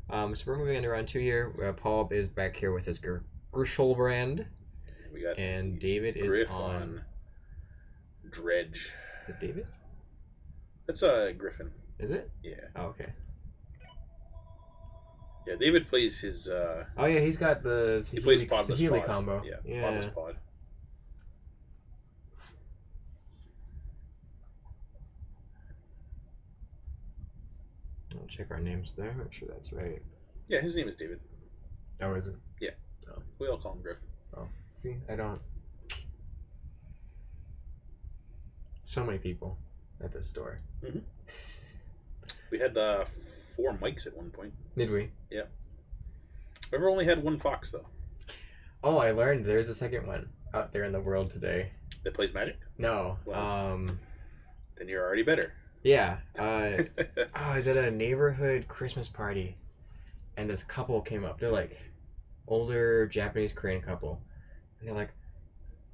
So we're moving into round 2 here. Paul is back here with his Grishoalbrand. We got And David is on Dredge. Is it David? That's a Griffin. Is it? Yeah. Oh, okay. Yeah, David plays his. Oh yeah, he's got the he plays Podless Pod combo. Yeah, Podless Pod. I'll check our names there. Make sure that's right. Yeah, his name is David. Oh, is it? Yeah. Oh. We all call him Griff. Oh, see, I don't. So many people at this store. Mm-hmm. We had 4 mics at one point. Did we? Yeah. Ever only had 1 fox though. Oh, I learned there's a second one out there in the world today. That plays Magic? No. Well, then you're already better. Yeah. I was at a neighborhood Christmas party, and this couple came up. They're like older Japanese Korean couple, and they're like,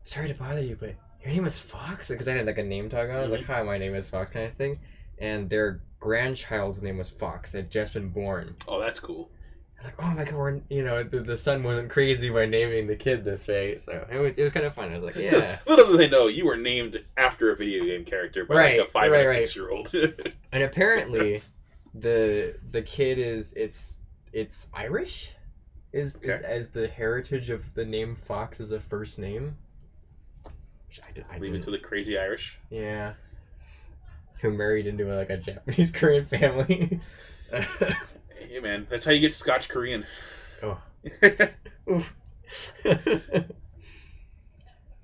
"Sorry to bother you, but your name is Fox?" Because I had like a name tag on. I was like, "Hi, my name is Fox," kind of thing. And their grandchild's name was Fox. They'd just been born. Oh, that's cool. Like, oh my god, the son wasn't crazy by naming the kid this way, so it was kind of fun. I was like, yeah. Little do they know, you were named after a video game character by like a 5 and a 6-year-old. And apparently, the kid it's Irish, is as the heritage of the name Fox as a first name. Which I Leave it to the crazy Irish. Yeah. Who married into a Japanese Korean family. Hey man, that's how you get Scotch Korean. Oh. Oof. Used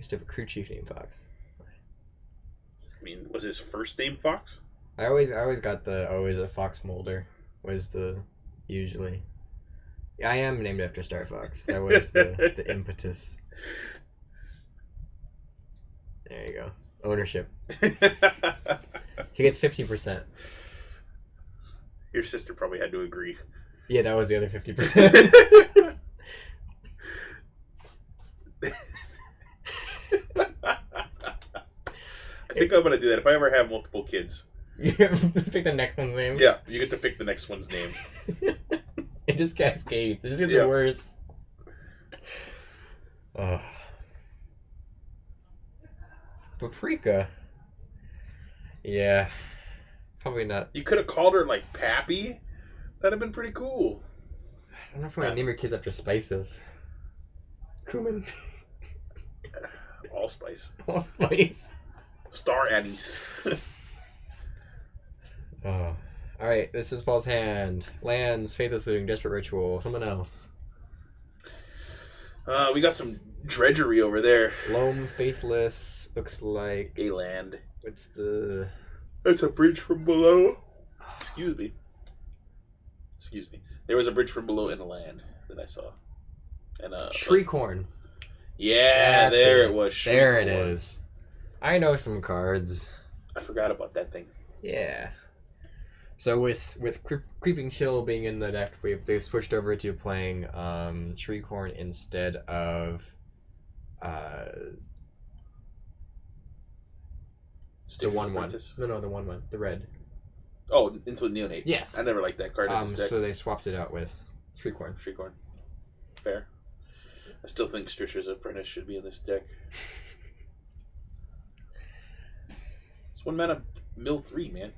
to have a crew chief named Fox. I mean, was his first name Fox? I always got always a Fox Mulder was the usually. I am named after Star Fox. That was the impetus. There you go. Ownership. He gets 50%. Your sister probably had to agree. Yeah, that was the other 50%. I think I'm gonna do that if I ever have multiple kids. You have to pick the next one's name. Yeah, you get to pick the next one's name. It just cascades. It just gets worse. Oh. Paprika. Yeah. Probably not. You could have called her like Pappy. That'd have been pretty cool. I don't know if I'm gonna name your kids after spices. Cumin. Allspice. Allspice. Star anise. Oh. Alright, this is Paul's hand. Lands, Faithless Looting, Desperate Ritual, someone else. We got some dredgery over there. Loam, Faithless, looks like... A land. What's the... That's a bridge from below. Excuse me. There was a bridge from below in a land that I saw. And Shriekhorn. Yeah, there it was. There it is. I know some cards. I forgot about that thing. Yeah. So with Creeping Chill being in the deck, they've switched over to playing Shriekhorn instead of the 1/1. No, the 1/1, the red. Oh, Insolent Neonate. Yes. I never liked that card in this deck. So they swapped it out with Shriekhorn. Fair. I still think Strisher's Apprentice should be in this deck. It's 1 mana mill 3, man.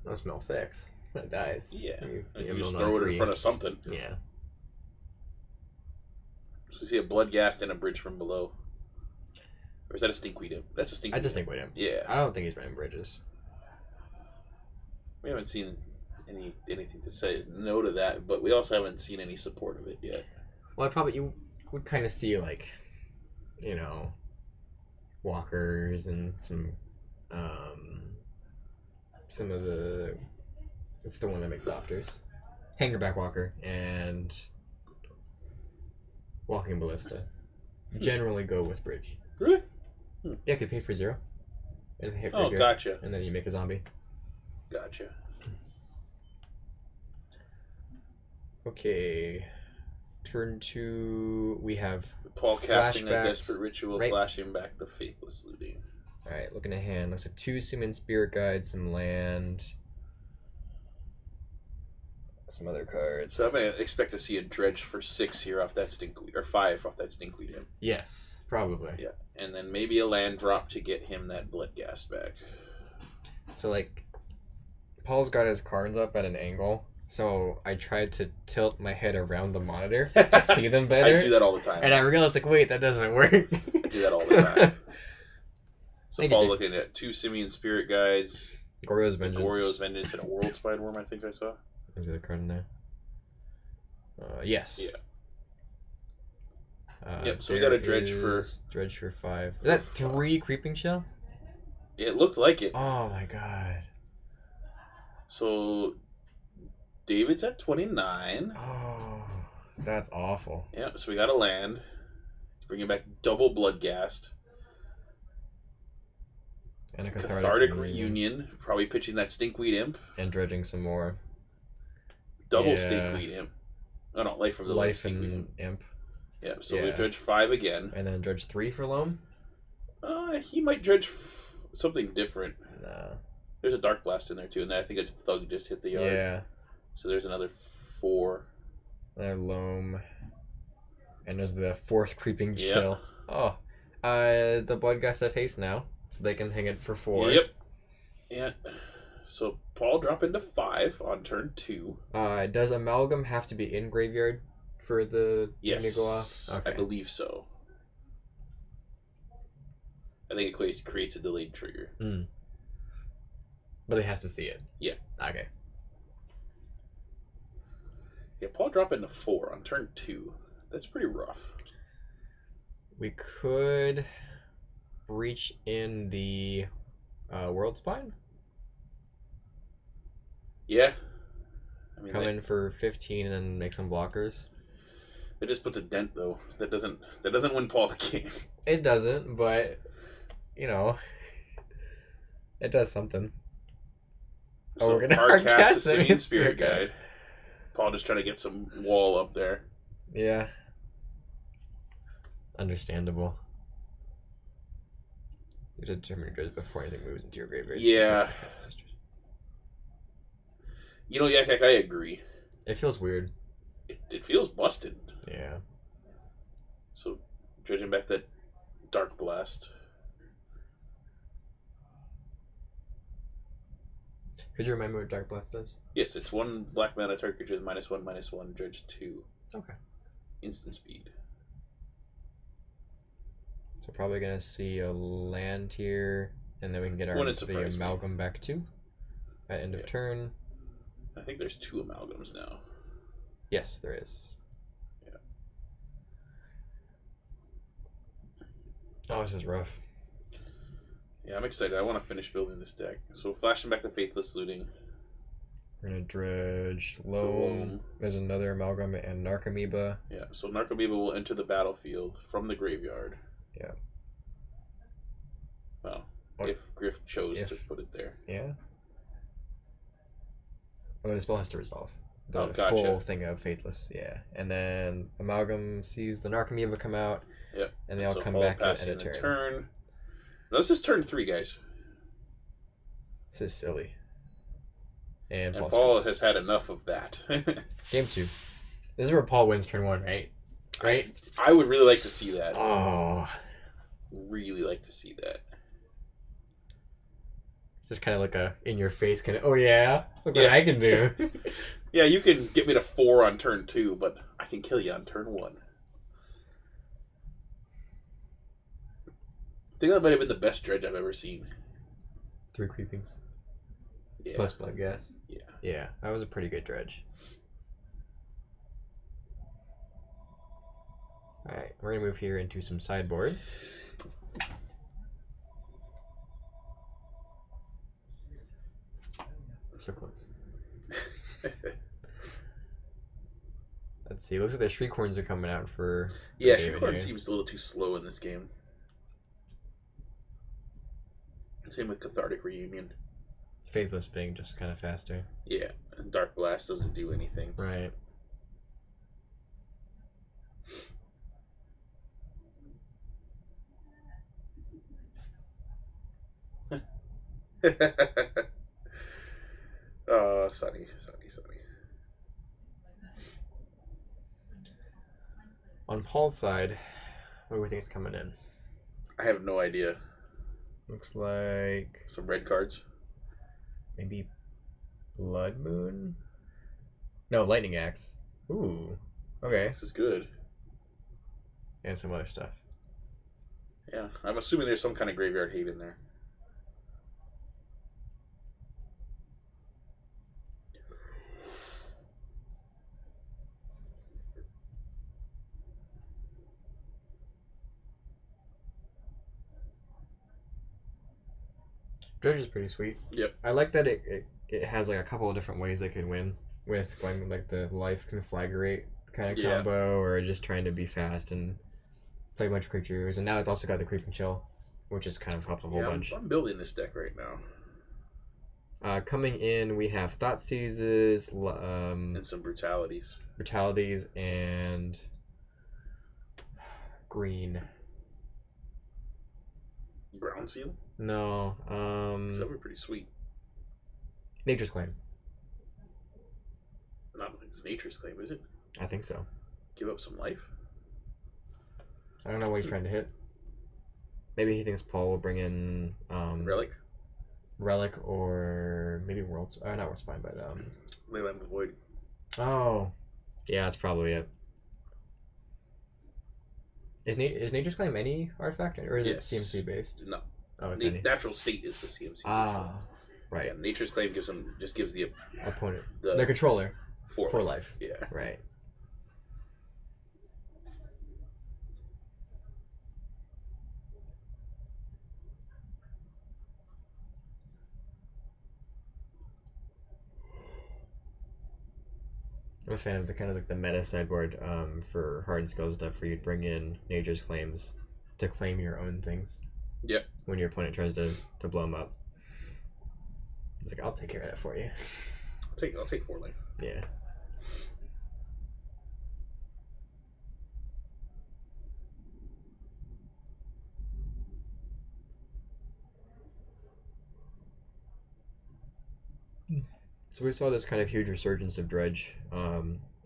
That's mill 6. It dies. Yeah. You just throw it in front of something. Yeah. So you see a Bloodghast and a bridge from below. Or is that a Stinkweed Imp? That's a Stinkweed I just Stinkweed Imp. Yeah. I don't think he's running bridges. We haven't seen anything to say no to that, but we also haven't seen any support of it yet. Well, you would kind of see walkers and some of the... It's the one that makes doctors. Hangerback Walker and Walking Ballista. Generally go with bridge. Really? Yeah, you could pay for 0. And hit gotcha. And then you make a zombie. Gotcha. Okay. Turn 2. We have Paul casting a flashbacks. Desperate Ritual, Right. flashing back the Faithless Looting. Alright, looking at hand. Looks like 2 Summon Spirit Guides, some land. some other cards. So I'm gonna expect to see a Dredge for 6 here off that Stinkweed, or 5 off that Stinkweed him. Yes, probably. Yeah, and then maybe a land drop to get him that Bloodghast back. So like, Paul's got his cards up at an angle, so I tried to tilt my head around the monitor to see them better. I do that all the time. And I realized, like, wait, that doesn't work. I do that all the time. So Paul you. looking at 2 Simian Spirit Guides, Goryo's Vengeance, and a World Spine Worm, I think I saw. Is the other card in there? Yes. Yeah. Yep, so we got a Dredge for 5. Is that 3 Creeping Shell? It looked like it. Oh my god. So David's at 29. Oh, that's awful. Yeah, so we got a land. Bringing back double Bloodghast. And a Cathartic Reunion. Probably pitching that Stinkweed Imp. And dredging some more. Double Stinkweed Imp. Oh no, Life from the Life and Imp. Yeah, so we dredge 5 again. And then dredge 3 for Loam? He might dredge something different. No. There's a Dark Blast in there too, and I think a Thug just hit the yard. Yeah. So there's another 4. Another Loam. And there's the 4th Creeping Chill. Oh. The Bloodghast have haste now, so they can hang it for 4. Yep. Yeah. So Paul drop into 5 on turn 2. Does Amalgam have to be in graveyard for the thing to go off? Okay. I believe so. I think it creates a delayed trigger. But he has to see it. Yeah. Okay. Yeah, Paul drop into 4 on turn 2. That's pretty rough. We could breach in the World Spine. Yeah. I mean, Come in for 15 and then make some blockers. That just puts a dent though. That doesn't win Paul the game. It doesn't, but you know, it does something. So we're gonna hard cast the Simian Simian Spirit Guide. Paul just trying to get some wall up there. Yeah. Understandable. You have to determine your dredge before anything moves into your graveyard. Yeah. You know, Yak, I agree. It feels weird. It feels busted. Yeah. So, dredging back that Dark Blast. Could you remind me what Dark Blast does? Yes, it's 1 black mana target creature with -1/-1, dredge 2. Okay. Instant speed. So probably gonna see a land here, and then we can get our the Amalgam back too. At end of turn. I think there's 2 Amalgams now. Yes, there is. Yeah. Oh, this is rough. Yeah, I'm excited. I want to finish building this deck. So flashing back the Faithless Looting. We're gonna dredge Loam. There's another Amalgam and Narcomoeba. Yeah, so Narcomoeba will enter the battlefield from the graveyard. Yeah. Well, if Griff chose to put it there. Yeah. Well, the spell has to resolve. The gotcha. full thing of Faithless, yeah. And then Amalgam sees the Narcomoeba come out. Yep. And they all come back at a turn. No, this is turn 3, guys. This is silly. And Paul has had enough of that. Game 2. This is where Paul wins turn 1, right? Right? I would really like to see that. Oh. Really like to see that. Just kind of like a in your face kind of, oh yeah, look what I can do. Yeah, you can get me to 4 on turn 2, but I can kill you on turn 1. I think that might have been the best dredge I've ever seen. 3 creepings. Yeah. Plus Bloodghast. Yeah. Yeah, that was a pretty good dredge. Alright, we're going to move here into some sideboards. So close. Let's see. Looks like the Shriekhorns are coming out for. Yeah, Shriekhorn seems a little too slow in this game. Same with Cathartic Reunion. Faithless being just kind of faster. Yeah, and Dark Blast doesn't do anything. Right. Oh, Sunny. On Paul's side, what do we think is coming in? I have no idea. Looks like Some red cards. maybe Blood Moon? No, Lightning Axe. Ooh. Okay. This is good. And some other stuff. Yeah, I'm assuming there's some kind of graveyard hate in there. Dredge is pretty sweet. Yep. I like that it has like a couple of different ways they could win with going like the life conflagrate kind of combo, or just trying to be fast and play a bunch of creatures. And now it's also got the creep and chill, which has kind of helped a whole bunch. I'm building this deck right now. Coming in, we have Thought Seizes, and some brutalities. Brutalities, and green. Ground Seal? No. That would be pretty sweet. Nature's Claim. Not like it's Nature's Claim, is it? I think so. Give up some life? I don't know what he's trying to hit. Maybe he thinks Paul will bring in Relic, or maybe World's not World Spine, but Leyline of the Void. Oh, yeah, that's probably it. Is Nature's Claim any artifact, or is it CMC based? No. Oh, it's any. Natural State is the CMC. Right. Yeah, Nature's Claim gives the opponent the controller 4 life. Yeah. Right. I'm a fan of the kind of like the meta sideboard for hard and skill stuff, where you'd bring in Nature's Claims to claim your own things. Yep. When your opponent tries to blow them up. It's like, I'll take care of that for you. I'll take 4 life. Yeah. So we saw this kind of huge resurgence of Dredge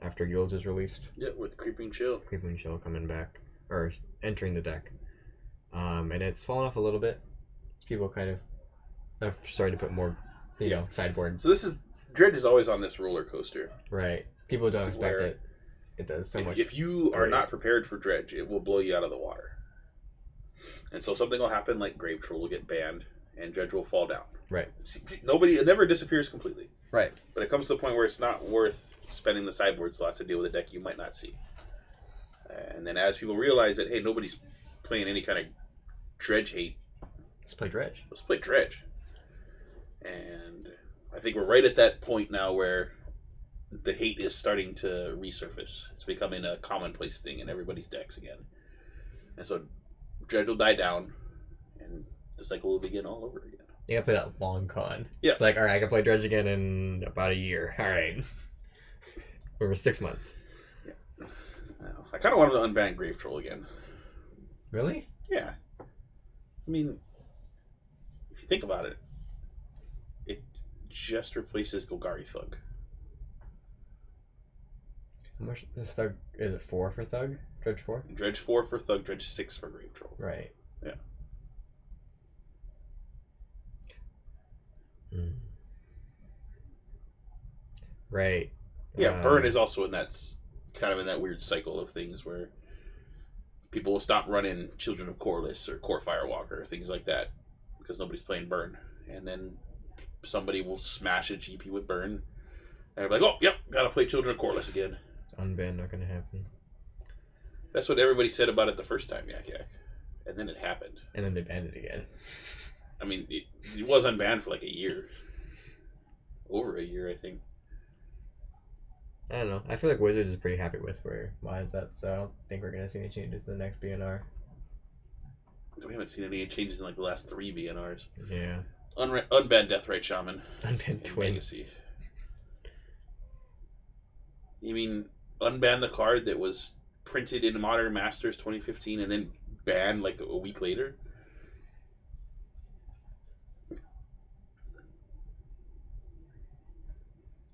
after Yules was released. Yeah, with Creeping Chill. Creeping Chill coming back, or entering the deck. And it's fallen off a little bit. People kind of have started to put more, you know, sideboard. So Dredge is always on this roller coaster. Right. People don't expect it. It does so much. If you are not prepared for Dredge, it will blow you out of the water. And so something will happen, like Grave Troll will get banned, and Dredge will fall down. Right. It never disappears completely. Right. But it comes to the point where it's not worth spending the sideboard slots to deal with a deck you might not see. And then as people realize that, hey, nobody's playing any kind of Dredge hate. Let's play Dredge. Let's play Dredge. And I think we're right at that point now where the hate is starting to resurface. It's becoming a commonplace thing in everybody's decks again. And so Dredge will die down, and the cycle will begin all over again. You gotta play that long con. Yeah. It's like, all right, I can play Dredge again in about a year. All right. Or 6 months. Yeah. I kind of wanted to unban Grave Troll again. Really? Yeah. I mean, if you think about it, it just replaces Golgari Thug. How much this Thug is it? 4 for Thug? Dredge 4? Dredge 4 for Thug, Dredge 6 for Grave Troll. Right. Yeah. Right. Yeah, Burn is also in that kind of in that weird cycle of things where people will stop running Children of Corliss or Core Firewalker, things like that, because nobody's playing Burn. And then somebody will smash a GP with Burn, and they're like, oh, yep, gotta play Children of Corliss again. Unban, not gonna happen. That's what everybody said about it the first time, Yak Yak. And then it happened. And then they banned it again. I mean, it was unbanned for like a year. Over a year, I think. I don't know. I feel like Wizards is pretty happy with where mine's at, so I don't think we're going to see any changes in the next BNR. We haven't seen any changes in like the last 3 BNRs. Yeah. Unban Deathrite Shaman. Unban Twin. Legacy. You mean unban the card that was printed in Modern Masters 2015 and then banned like a week later?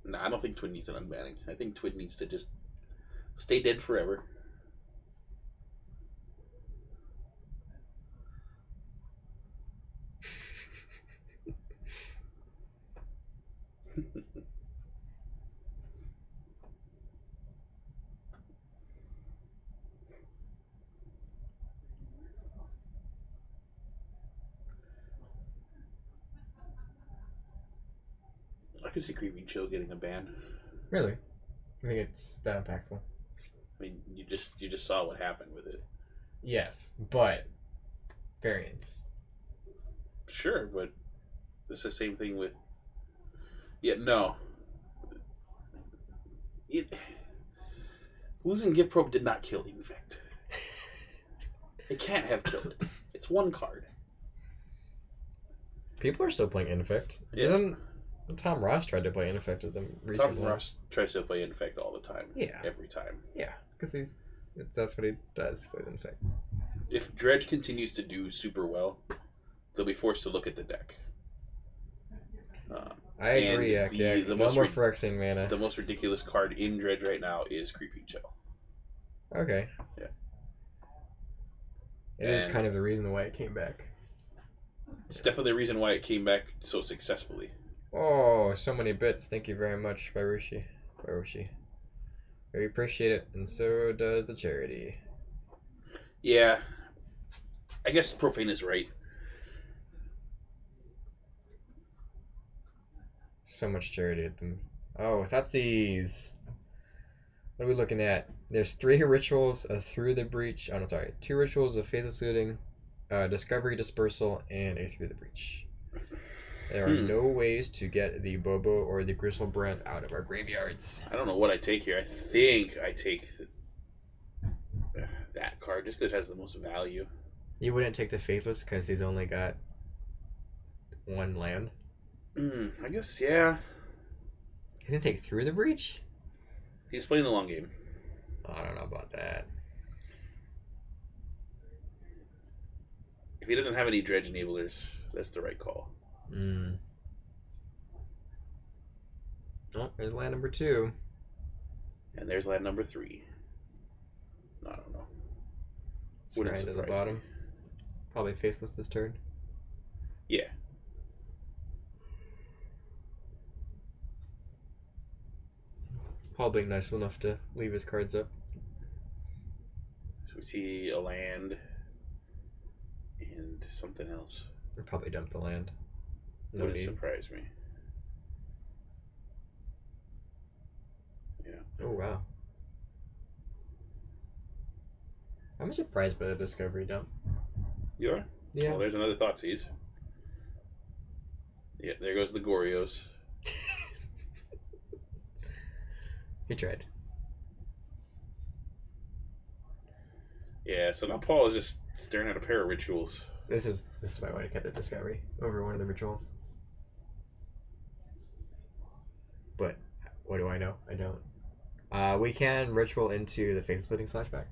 No, I don't think Twin needs an unbanning. I think Twin needs to just stay dead forever. could see Creeping Chill getting a ban. Really? I think it's that impactful. I mean, you just saw what happened with it. Yes, but variants. Sure, but it's the same thing with. Yeah, no. Losing Gift Probe did not kill Infect. It can't have killed it. It's one card. People are still playing Infect. Yeah. Didn't Tom Ross tried to play Infect with them recently? Tom Ross tries to play Infect all the time. Yeah. Every time. Yeah, because that's what he does with Infect. If Dredge continues to do super well, they'll be forced to look at the deck. I agree, and no more Phyrexian mana. The most ridiculous card in Dredge right now is Creeping Chill. Okay. Yeah. It is kind of the reason why it came back. It's definitely the reason why it came back so successfully. Oh, so many bits. Thank you very much, Barushi. We appreciate it, and so does the charity. Yeah. I guess Propane is right. So much charity at them. Oh, Thoughtseize. What are we looking at? There's 3 rituals of Through the Breach. Oh, no, sorry. 2 rituals of Faithless Looting, Discovery Dispersal, and a Through the Breach. There are no ways to get the Bobo or the Grishoalbrand out of our graveyards. I don't know what I take here. I think I take that card just because it has the most value. You wouldn't take the Faithless because he's only got 1 land? I guess, yeah. He's going to take Through the Breach? He's playing the long game. I don't know about that. If he doesn't have any Dredge enablers, that's the right call. Oh, there's land number 2. And there's land number 3. I don't know. Right to the bottom. Probably Faceless this turn. Yeah. Paul being nice enough to leave his cards up. So we see a land and something else. Or probably dump the land. No Wouldn't need. surprise me. Yeah. Oh wow. I'm surprised by the Discovery dump. You are? Yeah. Well, there's another Thoughtseize. Yeah, there goes the Gorios. He tried. Yeah, so now Paul is just staring at a pair of rituals. This is why I would have kept the Discovery over one of the rituals. But what do I know? I don't. We can ritual into the Faceless Looting flashback.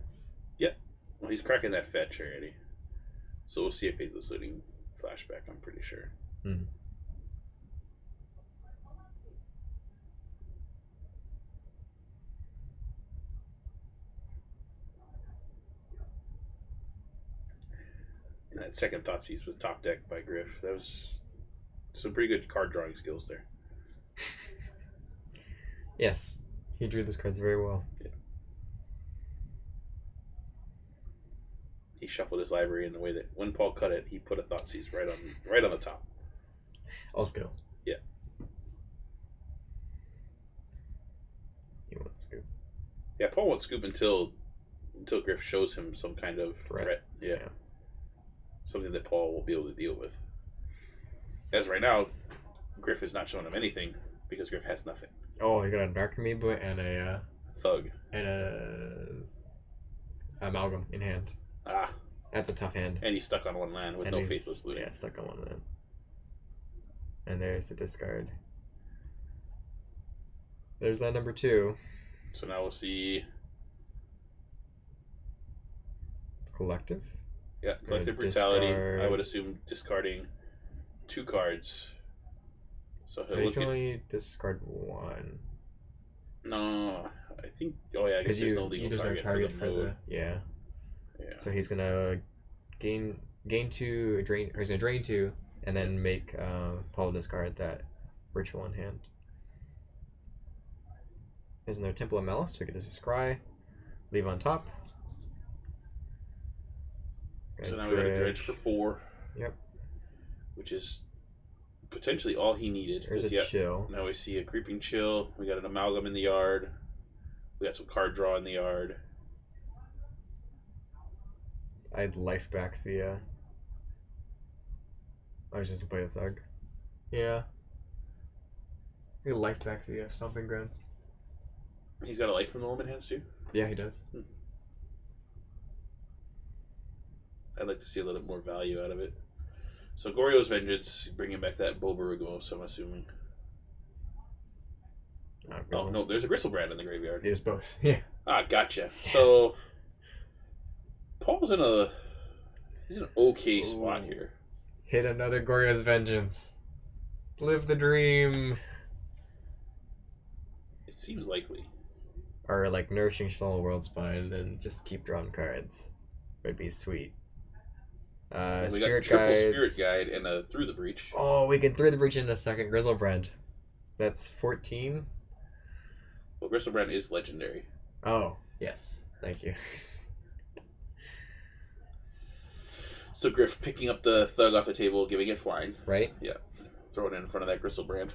Yep. Well, he's cracking that fetch already. So we'll see a Faithless Looting flashback, I'm pretty sure. And that second Thoughtseize was top deck by Griff. That was some pretty good card drawing skills there. Yes. He drew those cards very well. Yeah. He shuffled his library in the way that when Paul cut it, he put a Thoughtseize right on the top. All skill. Yeah. He won't scoop. Yeah, Paul won't scoop until Griff shows him some kind of threat. Yeah. Something that Paul will be able to deal with. As right now, Griff is not showing him anything because Griff has nothing. Oh, he got a Dark Amoeba and a Thug. And a Amalgam in hand. Ah. That's a tough hand. And he's stuck on one land with no Faithless Looting. Yeah, stuck on one land. And there's the discard. There's land number 2. So now we'll see Collective. Yeah, Collective Brutality. I would assume discarding 2 cards. So he'll look can only discard 1. No, I think. Oh yeah, I guess there's no legal target for the yeah. Yeah. So he's gonna gain 2, drain, or he's gonna drain 2, and then make Paul discard that ritual in hand. There's another Temple of Malice. We could just scry, leave on top. So now we got a Dredge for 4. Yep. Which is potentially all he needed. There's a chill. Now we see a creeping chill. We got an amalgam in the yard. We got some card draw in the yard. I'd life back the. I was just gonna play a thug. Yeah. You life back the stomping grounds. He's got a life from the limit hands too. Yeah, he does. I'd like to see a little bit more value out of it. So Goryo's Vengeance, bringing back that Bobarigos, I'm assuming. Oh no, there's a Grishoalbrand in the graveyard. There's both. Yeah. Ah, gotcha. So Paul's in a he's in an okay spot here. Hit another Goryo's Vengeance. Live the dream. It seems likely. Or like Nourishing Soul World Spine and just keep drawing cards. Would be sweet. We got Spirit triple Guides. Spirit Guide and a Through the Breach. Oh, we can through the breach in a second. Grishoalbrand. That's 14. Well, Grishoalbrand is legendary. Oh, yes. Thank you. So Griff picking up the thug off the table, giving it flying. Right? Yeah. Throw it in front of that Grishoalbrand.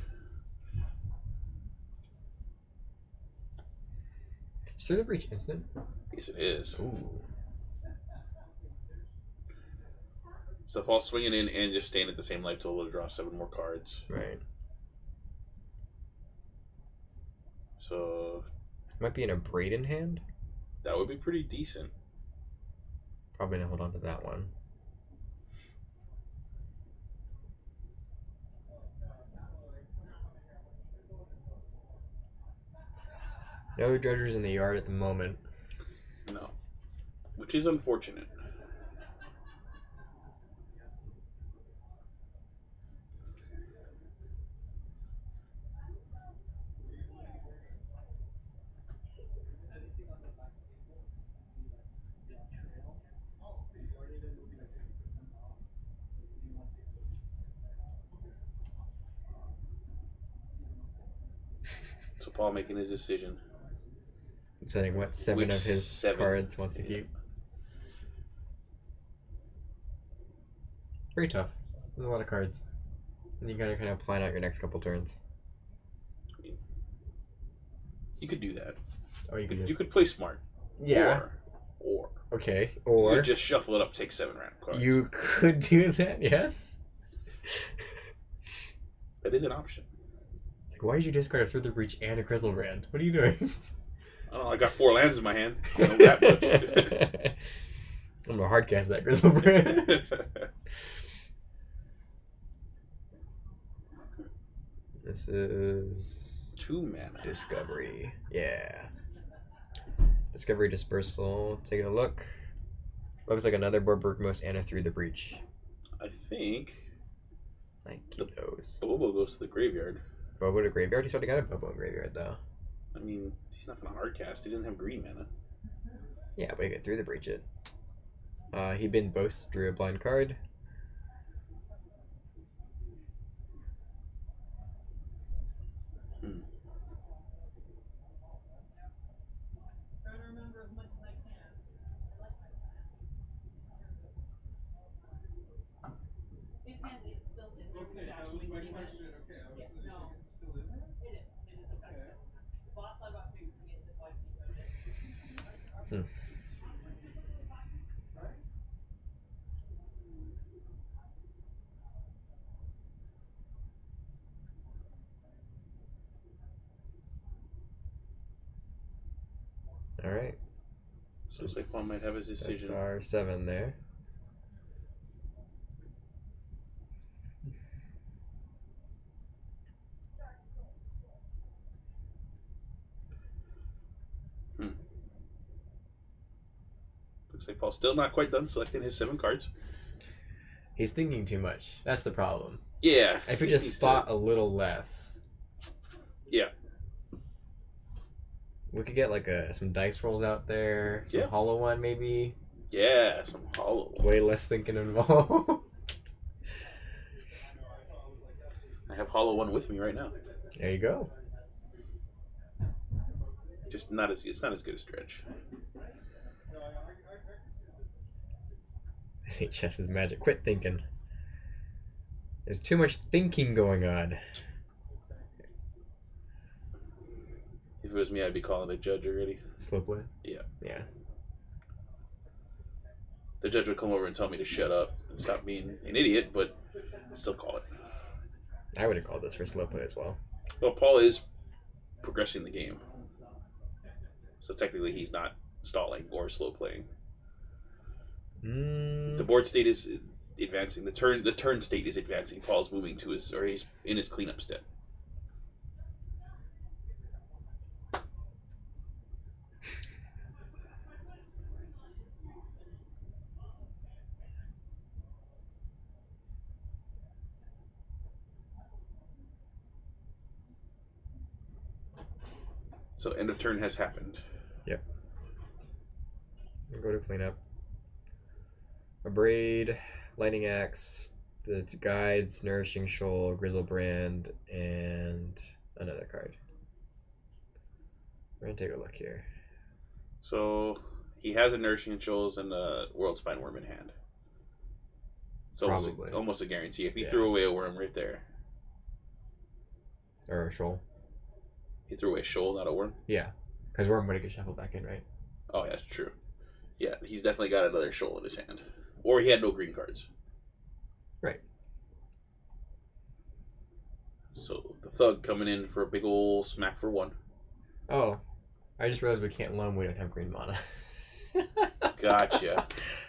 Is through the breach instant? Yes, it is. Ooh. So Paul's swinging in and just staying at the same life total to draw 7 more cards. Right. So Might be in a Braden hand. that would be pretty decent. Probably gonna hold on to that one. No dredgers in the yard at the moment. No. Which is unfortunate. So Paul making his decision. Setting what, 7 Which of his 7? cards wants to keep. Very tough. There's a lot of cards. And you gotta kind of plan out your next couple turns. I mean, you could do that. Oh, you could You just... could play smart. Yeah. Or Okay. you Or... could just shuffle it up, take 7 random cards. You could do that, yes? That is an option. It's like, why did you discard a Through the Breach and a Grishoalbrand? What are you doing? I don't know, I got 4 lands in my hand. I don't know that much. I'm gonna hardcast that Grishoalbrand. This is 2 mana. Discovery. Yeah. Discovery Dispersal. Taking a look. Looks like another Borbergmos and a Through the Breach. I think I keep those. Bobo goes to the graveyard. Bobo to graveyard? He's already got a Bobo in graveyard though. I mean, he's not going to hardcast. He doesn't have green mana. Yeah, but he could Through the Breach it. He bin both, drew a blind card. Alright. So looks like Paul might have his decision. That's our 7 there. Looks like Paul's still not quite done selecting his 7 cards. He's thinking too much. That's the problem. Yeah. If we he just needs thought to- a little less. Yeah. We could get like some dice rolls out there. Some hollow one maybe. Yeah, some hollow. Way less thinking involved. I have hollow one with me right now. There you go. Just not as it's not as good as Dredge. This ain't chess is magic. Quit thinking. There's too much thinking going on. If it was me, I'd be calling a judge already. Slow play? Yeah. Yeah. The judge would come over and tell me to shut up and stop being an idiot, but I'd still call it. I would have called this for slow play as well. Well, Paul is progressing the game. So technically he's not stalling or slow playing. The board state is advancing. The turn state is advancing. Paul's moving to he's in his cleanup step. So end of turn has happened. Yep. We'll go to cleanup. A braid, lightning axe, the guides, nourishing shoal, Grishoalbrand, and another card. We're gonna take a look here. So he has a nourishing shoals and a world spine worm in hand. So almost a guarantee. If he threw away a worm right there. Or a shoal. He threw away a shoal, not a worm? Yeah. Because worm would get shuffled back in, right? Oh, yeah, that's true. Yeah, he's definitely got another shoal in his hand. Or he had no green cards. Right. So the thug coming in for a big ol' smack for 1. Oh. I just realized we can't loam, we don't have green mana. Gotcha.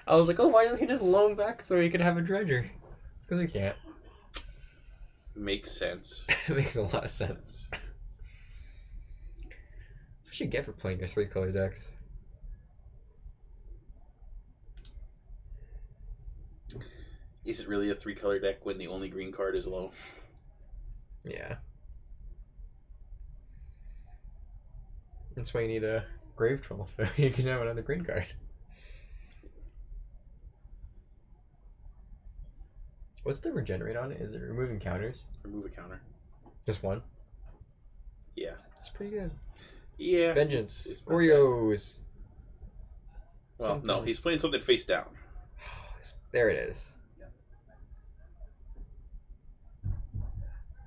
I was like, oh, why doesn't he just loam back so he could have a dredger? It's because he can't. Makes sense. It makes a lot of sense. What you get for playing your 3-color decks? Is it really a 3-color deck when the only green card is low? Yeah. That's why you need a Grave Troll, so you can have another green card. What's the regenerate on it? Is it removing counters? Remove a counter. Just one? Yeah. That's pretty good. Yeah. Vengeance. Oreos. Well, no, he's playing something face down. There it is.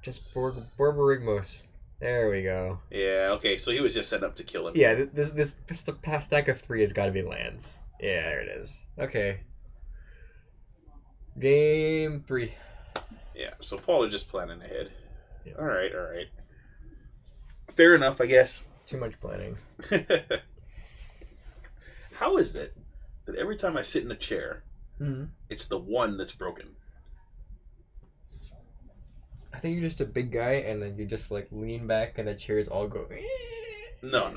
Just Borborygmos. There we go. Yeah, okay, so he was just set up to kill him. Yeah, this past stack of 3 has got to be lands. Yeah, there it is. Okay. Game 3. Yeah, so Paul is just planning ahead. Yeah. All right. Fair enough, I guess. Too much planning. How is it that every time I sit in a chair, Mm-hmm. it's the one that's broken? I think you're just a big guy, and then you just like lean back, and the chairs all go. No.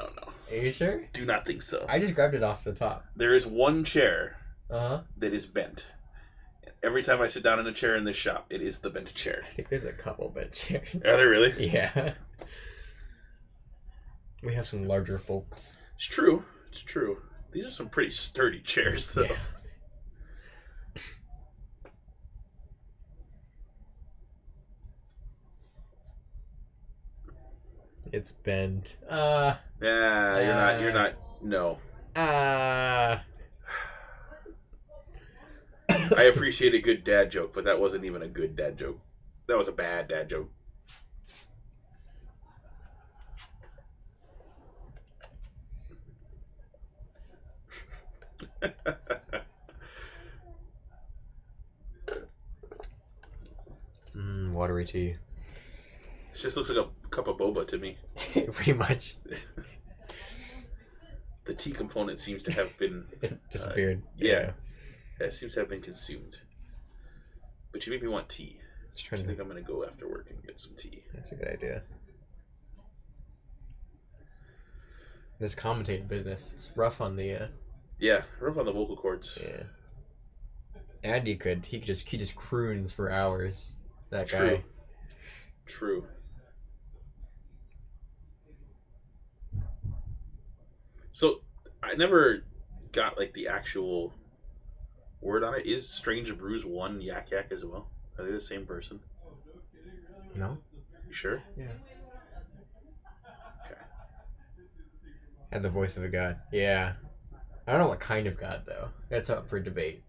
Are you sure? Do not think so. I just grabbed it off the top. There is one chair that is bent. Every time I sit down in a chair in this shop, it is the bent chair. I think there's a couple bent chairs. Are there really? Yeah. We have some larger folks. It's true. These are some pretty sturdy chairs, though. Yeah. It's bent. Yeah, you're not. No. I appreciate a good dad joke, but that wasn't even a good dad joke. That was a bad dad joke. Watery tea. This just looks like a cup of boba to me. Pretty much. The tea component seems to have been disappeared. Yeah, it seems to have been consumed. But you make me want tea. I think I'm going to go after work and get some tea. That's a good idea. This commentating business, it's rough on the rough on the vocal cords. Yeah. And he just croons for hours. That True. guy. True. So I never got like the actual word on it. Is Strange Brews 1 Yak Yak as well? Are they the same person? No. You sure? Yeah. Okay. And the voice of a god. Yeah. I don't know what kind of god though. That's up for debate.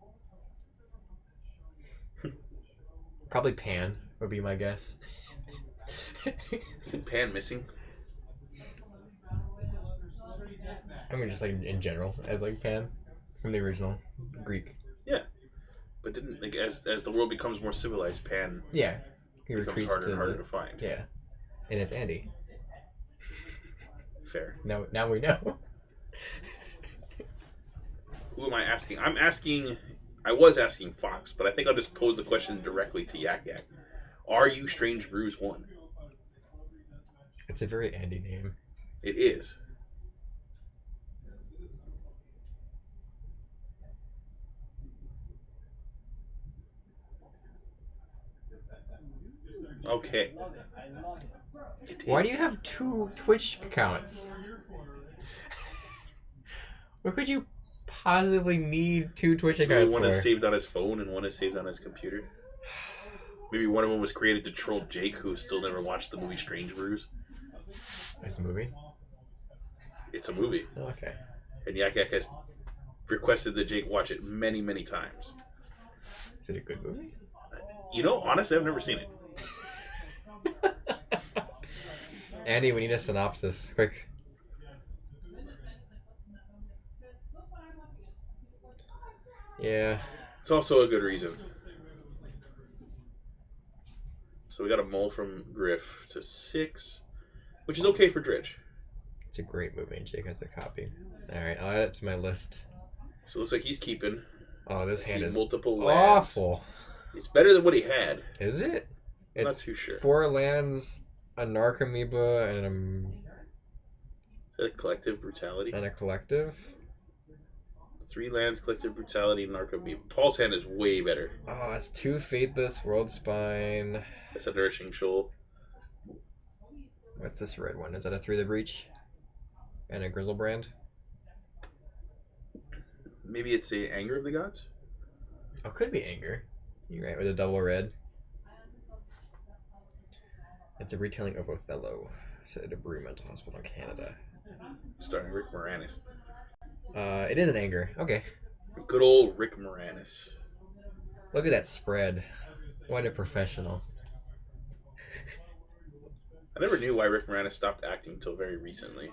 Probably Pan would be my guess. Isn't Pan missing? I mean, just like in general, as like Pan from the original Greek. Yeah, but didn't like as the world becomes more civilized, Pan Yeah, he becomes retreats harder to and harder the to find. yeah, and it's Andy. Fair. Now we know. Who am I asking? I'm asking. I was asking Fox, but I think I'll just pose the question directly to Yak Yak. Are you Strange Brews 1? It's a very Andy name. It is. Okay. Why do you have 2 Twitch accounts? What could you possibly need 2 Twitch accounts Maybe one for? is saved on his phone and one is saved on his computer. Maybe one of them was created to troll Jake, who still never watched the movie Strange Brews. It's a movie? It's a movie. Oh, okay. And Yak Yak has requested that Jake watch it many, many times. Is it a good movie? You know, honestly, I've never seen it. Andy, we need a synopsis. Quick. Yeah. It's also a good reason. So we got a mole from Griff to 6, which is okay for Dredge. It's a great movie, and Jake has a copy. Alright, I'll add it to my list. So it looks like he's keeping. Oh, this hand is multiple lands. awful. It's better than what he had. Is it? I'm not It's too sure. 4 lands, a Narcomoeba, and Is that a collective brutality? a collective. 3 lands, collective brutality, Narcomoeba. Paul's hand is way better. Oh, it's 2 Faithless, World Spine. That's a Nourishing Shoal. What's this red one? Is that a 3 the Breach? And a Grishoalbrand? Maybe it's a Anger of the Gods? Oh, could be Anger. You're right, with a double red. It's a retelling of Othello, set at a Brew Mental Hospital in Canada. Starring Rick Moranis. It is an Anger. Okay. Good old Rick Moranis. Look at that spread. What a professional. I never knew why Rick Moranis stopped acting until very recently.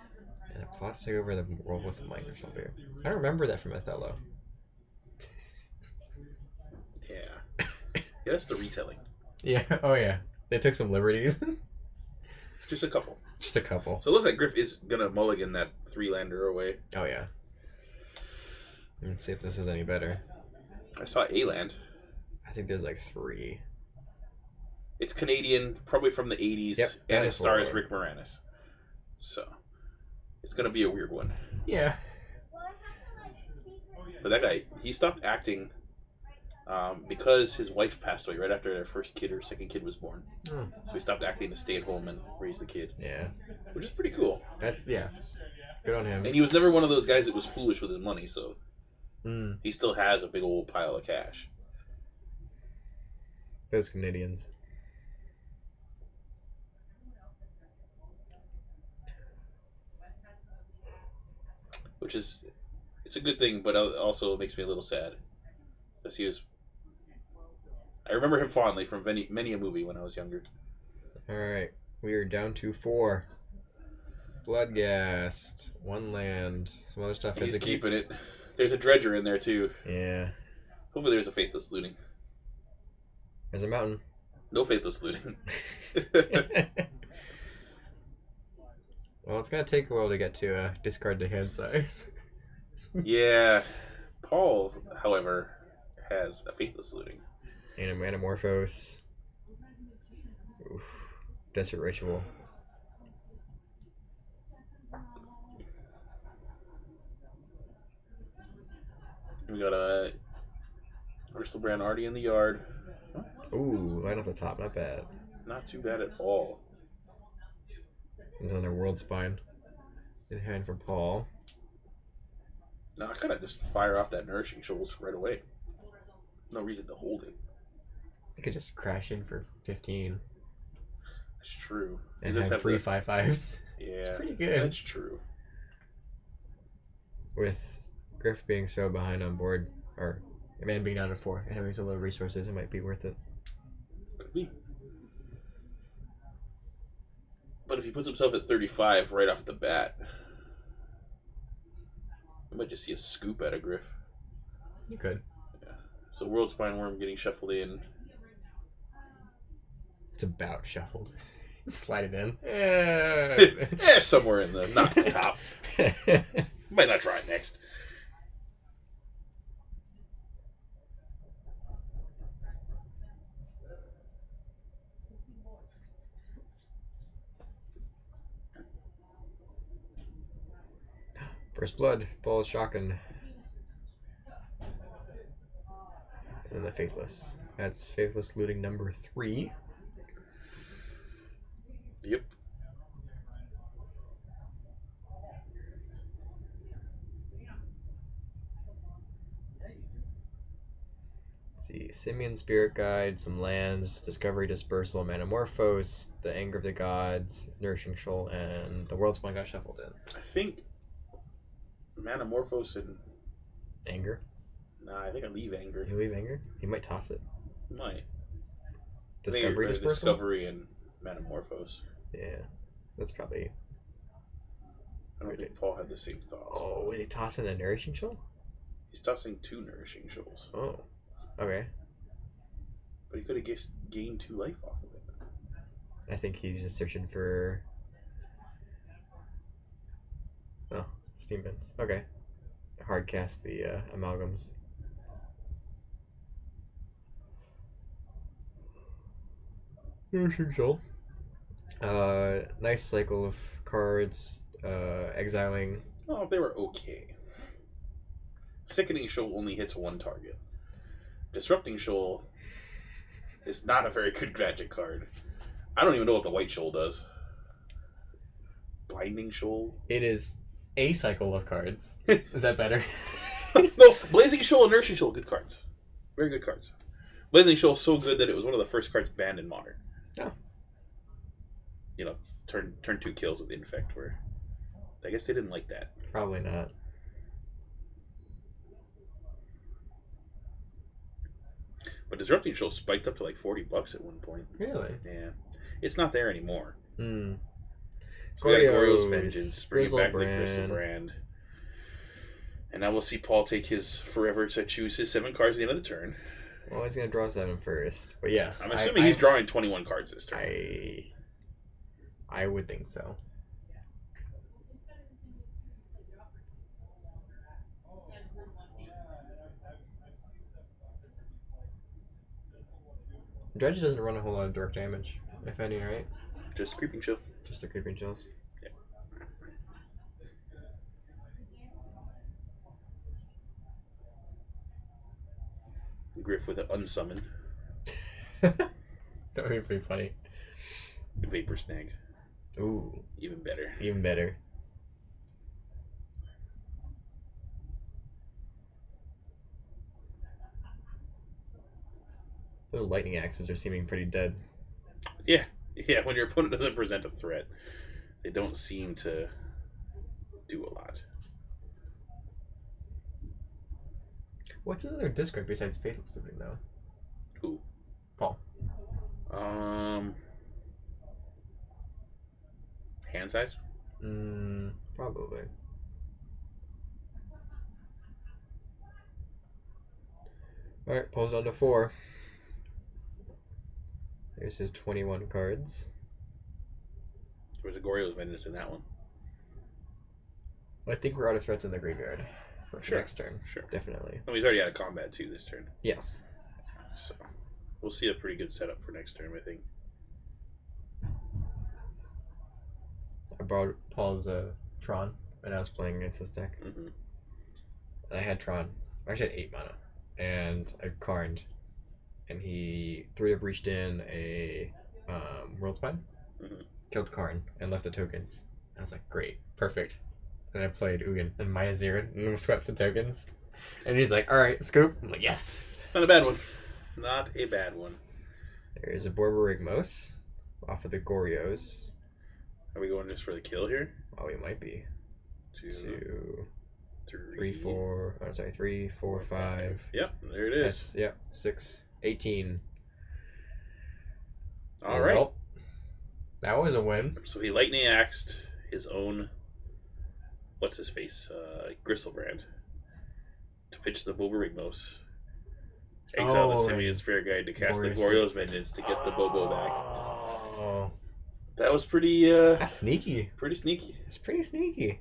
And a plot to take over the world with Microsoft here. I don't remember that from Othello. Yeah. Yeah, that's the retelling. Yeah, oh yeah. They took some liberties. Just a couple. Just a couple. So it looks like Griff is gonna mulligan that 3-lander away. Oh yeah. Let's see if this is any better. I saw a land. I think there's like 3. It's Canadian, probably from the 80s, Yep, and it stars dinosaur. Rick Moranis. So it's gonna be a weird one. Yeah. But that guy, he stopped acting because his wife passed away right after their first kid or second kid was born. Oh. So he stopped acting to stay at home and raise the kid, Yeah. which is pretty cool. That's, yeah. Good on him. And he was never one of those guys that was foolish with his money, so Mm. he still has a big old pile of cash. Those Canadians. Which is, it's a good thing, but also makes me a little sad. Because he was, I remember him fondly from many a movie when I was younger. Alright. We are down to 4. Bloodghast. 1 land. Some other stuff. He's Is it keeping it. There's a dredger in there too. Yeah. Hopefully there's a faithless looting. There's a mountain. No faithless looting. Well, it's gonna take a while to get to discard the hand size. Yeah. Paul, however, has a faithless looting. And a Manamorphose. Oof. Desert Ritual. We got a Grishoalbrand already in the yard. Ooh, right off the top, not bad. Not too bad at all. There's another World Spine. In hand for Paul. No, I kind of just fire off that Nourishing Shoals right away. No reason to hold it. I could just crash in for 15 That's true. and You just have 3 to- 5/5s. Yeah, It's pretty good. That's true. With Griff being so behind on board, or man being down to 4 and having so little resources, it might be worth it. Could be. But if he puts himself at 35 right off the bat, I might just see a scoop at a Griff. You could. Yeah. So World Spine Worm getting shuffled in. It's about shuffled. Slide it in. Somewhere in the not the top. Might not try it next. First blood, ball is shocking. And the Faithless. That's Faithless looting number 3. Yep. Let's see, Simeon Spirit Guide, some lands, Discovery Dispersal, Manamorphose, the Anger of the Gods, Nourishing Shoal, and the World Spine got shuffled in. I think Manamorphose and Anger? Nah, I think I leave Anger. You leave Anger? He might toss it. Might. Discovery Dispersal? Discovery and Manamorphose. Yeah. That's probably... I don't think Paul had the same thoughts. Oh, is he tossing a Nourishing Shoal? He's tossing 2 Nourishing Shoals. Oh. Okay. But he could have gained 2 life off of it. I think he's just searching for... Oh, Steam Bins. Okay. Hard cast the amalgams. Nourishing Shoal. Nice cycle of cards. Exiling. Oh, they were okay. Sickening Shoal only hits 1 target. Disrupting Shoal is not a very good Magic card. I don't even know what the White Shoal does. Blinding Shoal? It is a cycle of cards. Is that better? No, Blazing Shoal and Nourishing Shoal, good cards. Very good cards. Blazing Shoal so good that it was one of the first cards banned in Modern. Oh. You know, turn 2 kills with Infect, where I guess they didn't like that. Probably not. But Disrupting Shoal spiked up to like $40 at one point. Really? Yeah. It's not there anymore. Hmm. So we got Goryo's Vengeance, bringing back the Grishoalbrand. Grishoalbrand. And now we'll see Paul take his forever to choose his 7 cards at the end of the turn. Well, he's going to draw 7 first. But yes. I'm assuming he's drawing 21 cards this turn. I would think so. Dredge doesn't run a whole lot of direct damage, if any, right? Just Creeping Chill. Just the Creeping Chills. Yeah. Griff with an unsummon. That would be pretty funny. Vapor Snag. Ooh. Even better. Even better. Those lightning axes are seeming pretty dead. Yeah. Yeah, when your opponent doesn't present a threat, they don't seem to do a lot. What's his other discard besides Faithless Looting, though? Who? Paul. Hand size? Probably. Alright, Paul's down to 4. There's his 21 cards. Where's the Goryo's Vengeance in that one? I think we're out of threats in the graveyard for Sure. next turn. Sure. Definitely. Oh, he's already out of combat too this turn. Yes. So we'll see a pretty good setup for next turn, I think. I brought Paul's Tron when I was playing against this deck. Mm-hmm. And I had Tron. I actually had 8 mana. And I Karned. And he 3 up reached in a World Spine. Mm-hmm. Killed Karn and left the tokens. I was like, great, perfect. And I played Ugin and -0 and swept the tokens. And he's like, alright, scoop. I'm like, yes. It's not a bad one. Not a bad one. There's a Borborygmos off of the Goryos. Are we going just for the kill here? Oh, we might be. 2, 3, 4. Oh, sorry, 3, 4, 5. Yep, there it is. That's, yep, 6, 18. All right. Well, that was a win. So he lightning axed his own, what's his face, Grishoalbrand, to pitch the Boborignos. Exile the Simian Spirit Guide to cast the Goryo's Vengeance to get the Bobo back. Oh. That was pretty. That's sneaky. Pretty sneaky. It's pretty sneaky.